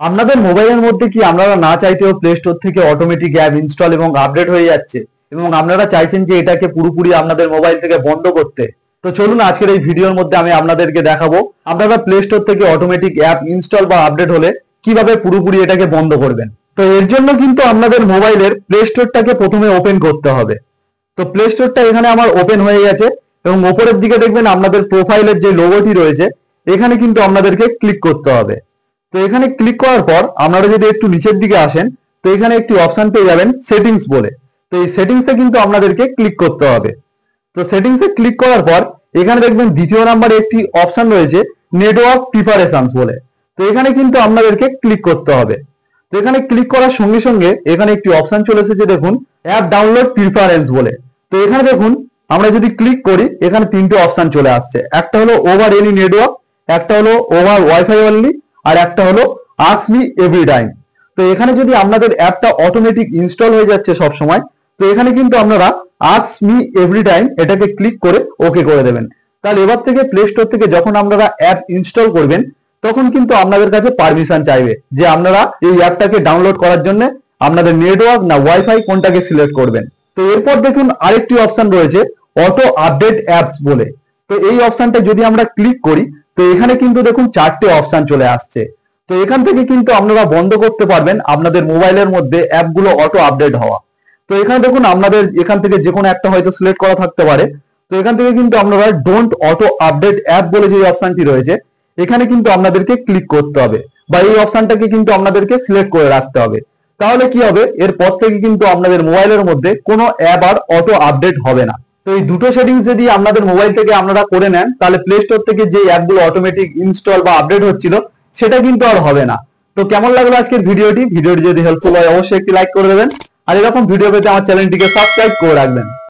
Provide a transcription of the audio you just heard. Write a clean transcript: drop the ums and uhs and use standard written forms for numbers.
আপনাদের মোবাইলের মধ্যে কি আপনারা না চাইতেও প্লে স্টোর থেকে অটোমেটিক অ্যাপ ইনস্টল এবং আপডেট হয়ে যাচ্ছে এবং আপনারা চাইছেন যে এটাকে পুরোপুরি আপনাদের মোবাইল থেকে বন্ধ করতে? তো চলুন আজকের এই ভিডিওর মধ্যে আমি আপনাদেরকে দেখাবো আপনারা প্লে স্টোর থেকে অটোমেটিক অ্যাপ ইনস্টল বা আপডেট হলে কিভাবে পুরোপুরি এটাকে বন্ধ করবেন। তো এর জন্য কিন্তু আপনাদের মোবাইলের প্লে স্টোরটাকে প্রথমে ওপেন করতে হবে। তো প্লে স্টোরটা এখানে আমার ওপেন হয়ে গেছে এবং উপরের দিকে দেখবেন আপনাদের প্রোফাইলের যে লোগোটি রয়েছে এখানে কিন্তু আপনাদেরকে ক্লিক করতে হবে। তো এখানে ক্লিক করার পর আপনারা যদি একটু নিচের দিকে আসেন তো এখানে একটি অপশন পেয়ে যাবেন সেটিংস বলে। তো এই সেটিংসে কিন্তু আপনাদেরকে ক্লিক করতে হবে। তো সেটিংসে ক্লিক করার পর এখানে দেখবেন দ্বিতীয় নাম্বারে একটি অপশন রয়েছে নেটওয়ার্ক প্রিপারেশনস বলে। তো এখানে কিন্তু আপনাদেরকে ক্লিক করতে হবে। তো এখানে ক্লিক করার সঙ্গে সঙ্গে এখানে একটি অপশন চলে এসেছে দেখুন অ্যাপ ডাউনলোড প্রিফারেন্স বলে। তো এখানে দেখুন আমরা যদি ক্লিক করি এখানে তিনটে অপশন চলে আসছে, একটা হলো ওভার এনি নেটওয়ার্ক, একটা হলো ওভার ওয়াইফাই অনলি, আর একটা হলো আস্ক মি এভরি টাইম। তো এখানে যদি আপনাদের অ্যাপটা অটোমেটিক ইনস্টল হয়ে যাচ্ছে সব সময়, তো এখানে কিন্তু আপনারা আস্ক মি এভরি টাইম এটাকে ক্লিক করে ওকে করে দেবেন। তাহলে এবার থেকে প্লে স্টোর থেকে যখন আপনারা অ্যাপ ইনস্টল করবেন তখন কিন্তু আপনাদের কাছে পারমিশন চাইবে যে আপনারা এই অ্যাপটাকে ডাউনলোড করার জন্য আপনাদের নেটওয়ার্ক না ওয়াইফাই কোনটাকে সিলেক্ট করবেন। তো এরপর দেখুন আরেকটি অপশন রয়েছে অটো আপডেট অ্যাপস বলে। তো এই অপশনটা যদি আমরা ক্লিক করি তো এখানে কিন্তু দেখুন চারটে অপশন চলে আসছে। তো এখান থেকে কিন্তু আপনারা বন্ধ করতে পারবেন আপনাদের মোবাইলের মধ্যে অ্যাপগুলো অটো আপডেট হওয়া। তো এখানে দেখুন আপনাদের এখান থেকে যে কোনো একটা হয়তো সিলেক্ট করা থাকতে পারে। তো এখান থেকে কিন্তু আপনারা ডোন্ট অটো আপডেট অ্যাপ বলে যে অপশনটি রয়েছে এখানে কিন্তু আপনাদেরকে ক্লিক করতে হবে বা এই অপশনটাকে কিন্তু আপনাদেরকে সিলেক্ট করে রাখতে হবে। তাহলে কি হবে, এরপর থেকে কিন্তু আপনাদের মোবাইলের মধ্যে কোনো অ্যাপ আর অটো আপডেট হবে না। তো এই দুটো সেটিংস যদি আপনাদের মোবাইল থেকে আপনারা করে নেন তাহলে প্লে স্টোর থেকে যে অ্যাপগুলো অটোমেটিক ইনস্টল বা আপডেট হচ্ছিল সেটা কিন্তু আর হবে না। তো কেমন লাগলো আজকের ভিডিওটি যদি হেল্পফুল হয় অবশ্যই একটি লাইক করে দেবেন আর এরকম ভিডিও পেতে আমার চ্যানেলটিকে সাবস্ক্রাইব করে রাখবেন।